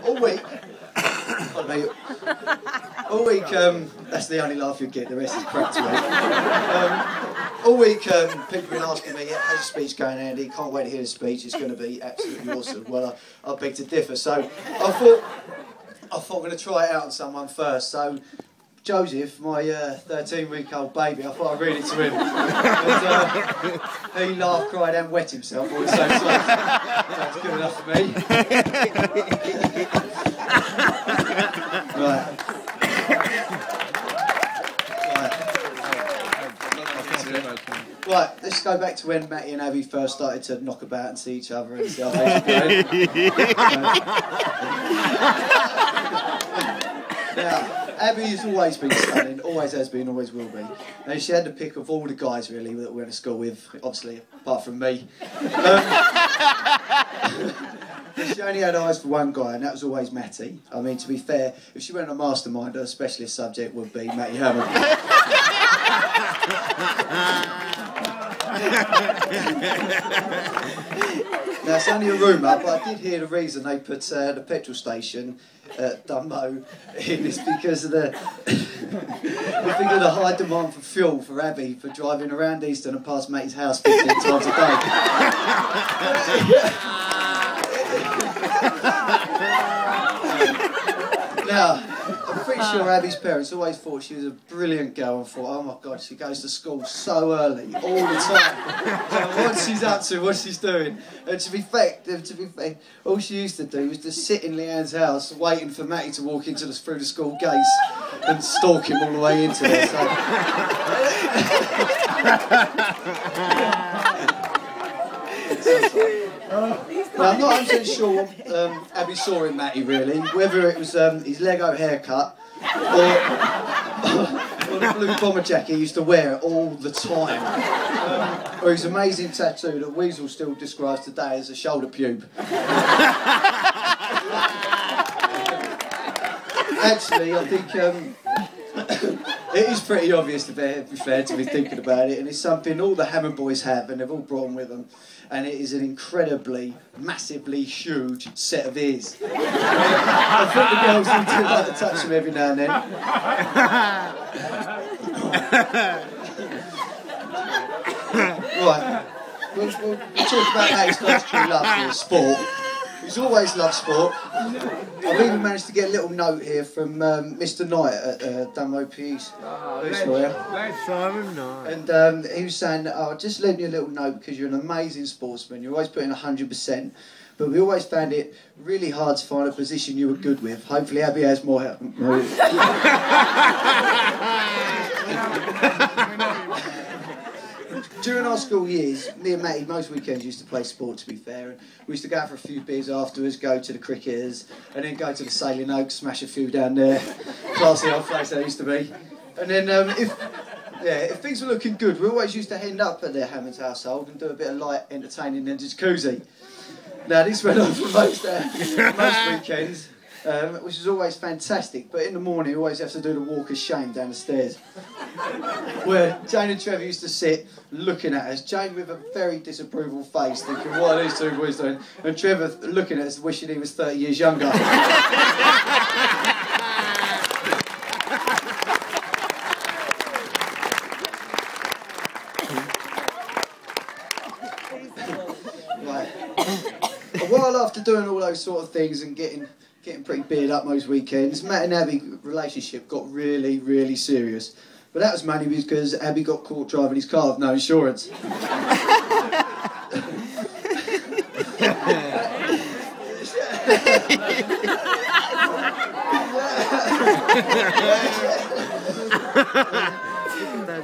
All week. All week, that's the only laugh you get, the rest is crap to me. All week, people have been asking me, how's your speech going, Andy? Can't wait to hear the speech, it's going to be absolutely awesome. Well, I beg to differ, so I thought I'm going to try it out on someone first. So, Joseph, my 13-week-old baby, I thought I'd read it to him. And, he laughed, cried and wet himself all the same time. That's good enough for me. Right. Right, let's go back to when Matty and Abi first started to knock about and see each other and see how they were going. Now, Abi has always been stunning, always has been, always will be. And she had the pick of all the guys really that we went to school with, obviously, apart from me. She only had eyes for one guy, and that was always Matty. I mean, to be fair, if she went on a mastermind, her specialist subject would be Matty Hammond. Now, it's only a rumour, but I did hear the reason they put the petrol station at Dumbo in is because of the high demand for fuel for Abi for driving around Easton and past Matty's house 15 times a day. Now, I'm pretty sure Abi's parents always thought she was a brilliant girl and thought, oh my God, she goes to school so early, all the time. What she's up to, what she's doing. And to be fair, all she used to do was just sit in Leanne's house waiting for Matty to walk through the school gates and stalk him all the way into there. So. Now, I'm not 100% sure what Abi saw in Matty really, whether it was his Lego haircut or the blue bomber jacket he used to wear all the time, or his amazing tattoo that Weasel still describes today as a shoulder pube. Actually, I think it is pretty obvious to be fair to be thinking about it, and it's something all the Hammond boys have, and they've all brought them with them. And it is an incredibly, massively huge set of ears. I think the girls need to like to touch them every now and then. Right, we'll talk about Matty's first true love for sport. He's always loved sport. I've even managed to get a little note here from Mr. Knight at Dunmo Peace. And he was saying, oh, just leave me a little note because you're an amazing sportsman. You're always putting 100%. But we always found it really hard to find a position you were good with. Hopefully Abi has more help. During our school years, me and Matty most weekends used to play sport, to be fair, and we used to go out for a few beers afterwards, go to the cricketers, and then go to the Sailing Oaks, smash a few down there. Classy old place that used to be. And then if things were looking good, we always used to end up at their Hammond's household and do a bit of light entertaining in the jacuzzi. Now this went on for most weekends, which is always fantastic, but in the morning you always have to do the walk of shame down the stairs, where Jane and Trevor used to sit looking at us, Jane with a very disapproval face thinking what are these two boys doing, and Trevor looking at us wishing he was 30 years younger. Right. A while after doing all those sort of things and getting pretty beard up most weekends, Matt and Abi's relationship got really, really serious. But that was mainly because Abi got caught driving his car with no insurance.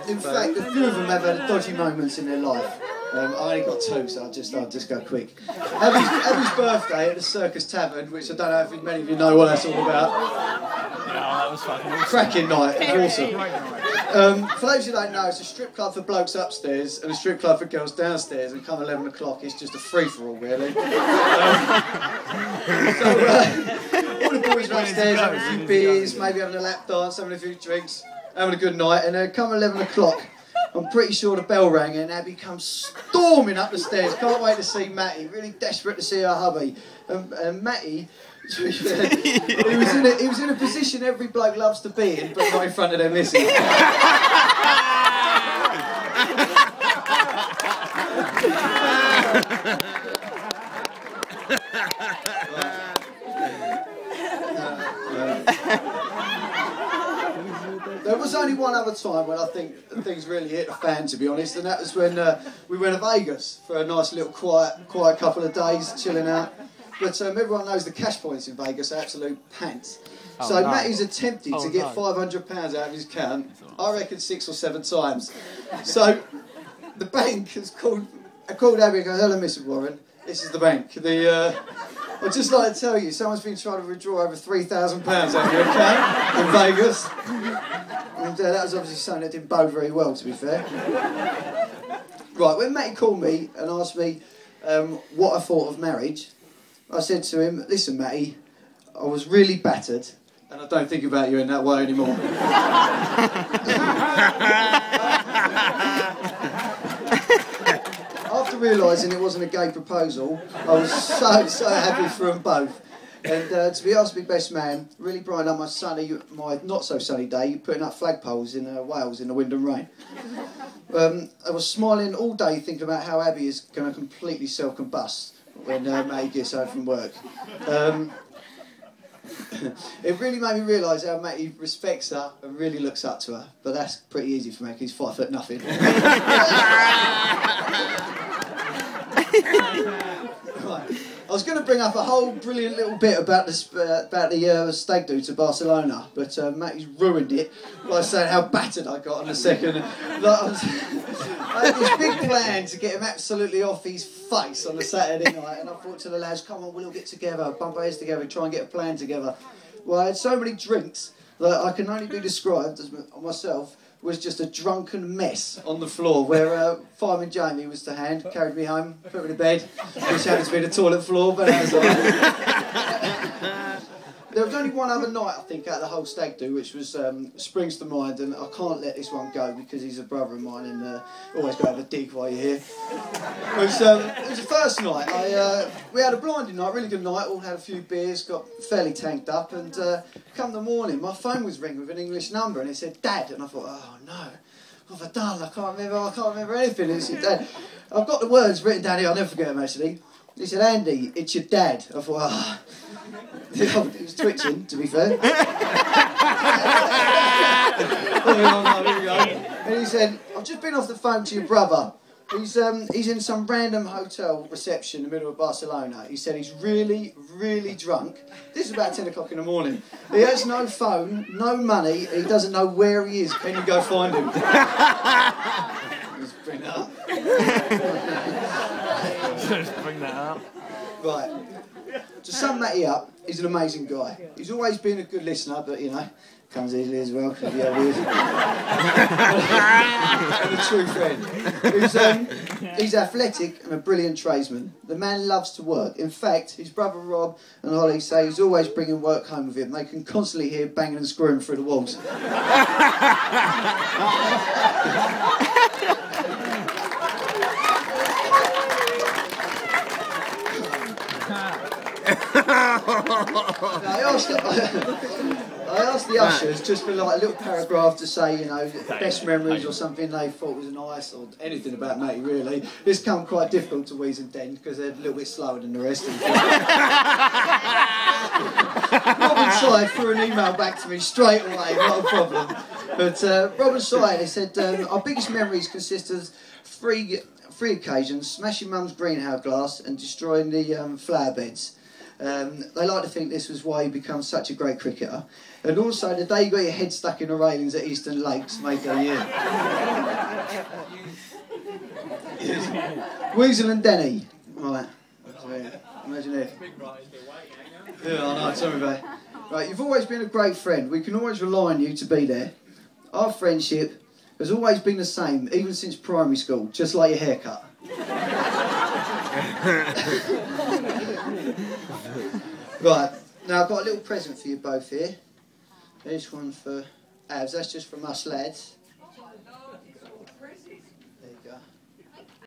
In fact, a few of them have had dodgy moments in their life. I only got two, so I'll just go quick. Abi's birthday at the Circus Tavern, which I don't know if many of you know what that's all about. Yeah, that was fucking awesome. Cracking night, it was awesome. For those who don't know, it's a strip club for blokes upstairs and a strip club for girls downstairs, and come 11 o'clock it's just a free-for-all really. So all the boys are upstairs having a few beers, maybe having a lap dance, having a few drinks, having a good night, and then come 11 o'clock I'm pretty sure the bell rang and Abby comes storming up the stairs. Can't wait to see Matty. Really desperate to see her hubby. And Matty, he was in a position every bloke loves to be in, but not in front of their missus. There was only one other time when I think things really hit the fan, to be honest, and that was when we went to Vegas for a nice little quiet couple of days, chilling out. But everyone knows the cash points in Vegas are absolute pants. Oh, So no. Matty's attempted to get £500 out of his account, I reckon 6 or 7 times. So the bank has called Abby and goes, "Hello, Mr. Warren, this is the bank. I'd just like to tell you, someone's been trying to withdraw over £3,000 out of your account in Vegas." And that was obviously something that didn't bode very well, to be fair. Right, when Matty called me and asked me what I thought of marriage, I said to him, "Listen, Matty, I was really battered, and I don't think about you in that way anymore." After realising it wasn't a gay proposal, I was so happy for them both. And to be honest, big best man, really brightened up my not so sunny day, putting up flagpoles in Wales in the wind and rain. I was smiling all day thinking about how Abby is going to completely self-combust when May gets home from work. It really made me realise how Matty respects her and really looks up to her. But that's pretty easy for me, 'cause he's 5 foot nothing. Right. I was going to bring up a whole brilliant little bit about the stag do to Barcelona, but Matty's ruined it by saying how battered I got in a second. I had this big plan to get him absolutely off his face on a Saturday night, and I thought to the lads, "Come on, we'll all get together, bump our heads together, try and get a plan together." Well, I had so many drinks that I can only be described as myself was just a drunken mess on the floor where Fireman Jamie was to hand, carried me home, put me to bed, which happened to be the toilet floor, but that was all right. There was only one other night, I think, out of the whole stag do, which was springs to mind, and I can't let this one go because he's a brother of mine and always got to have a dig while you're here. It was the first night. We had a blinding night, really good night, all had a few beers, got fairly tanked up, and come the morning, my phone was ringing with an English number, and it said "Dad," and I thought, "Oh no, what have I done? I can't remember anything." And it said "Dad." I've got the words written down here, I'll never forget them actually. He said, "Andy, it's your dad." I thought, "Ah." Oh. It was twitching, to be fair. Here we go. And he said, "I've just been off the phone to your brother. He's in some random hotel reception in the middle of Barcelona. He said he's really, really drunk. This is about 10 o'clock in the morning. He has no phone, no money, and he doesn't know where he is. Can you go find him?" Let's bring that up. Just bring that up. Right. To sum Matty up, he's an amazing guy. He's always been a good listener, but, you know, comes easily as well. Yeah, weird. And a true friend. He's athletic and a brilliant tradesman. The man loves to work. In fact, his brother Rob and Holly say he's always bringing work home with him. They can constantly hear banging and screwing through the walls. I asked the ushers just for like a little paragraph to say, you know, best memories or something they thought was nice, or anything about Matty really. This come quite difficult to wheeze and dent because they're a little bit slower than the rest of them. Robin Side threw an email back to me straight away, not a problem. But Robin Side, he said, "Our biggest memories consist of three occasions: smashing Mum's greenhouse glass and destroying the flower beds. They like to think this was why you become such a great cricketer. And also the day you got your head stuck in the railings at Eastern Lakes made their year." Weasel and Denny. Right. Imagine it. Yeah, I know, tell me about it. Right, "You've always been a great friend. We can always rely on you to be there. Our friendship has always been the same, even since primary school, just like your haircut." Right, now I've got a little present for you both here. This one for Abs, that's just from us lads.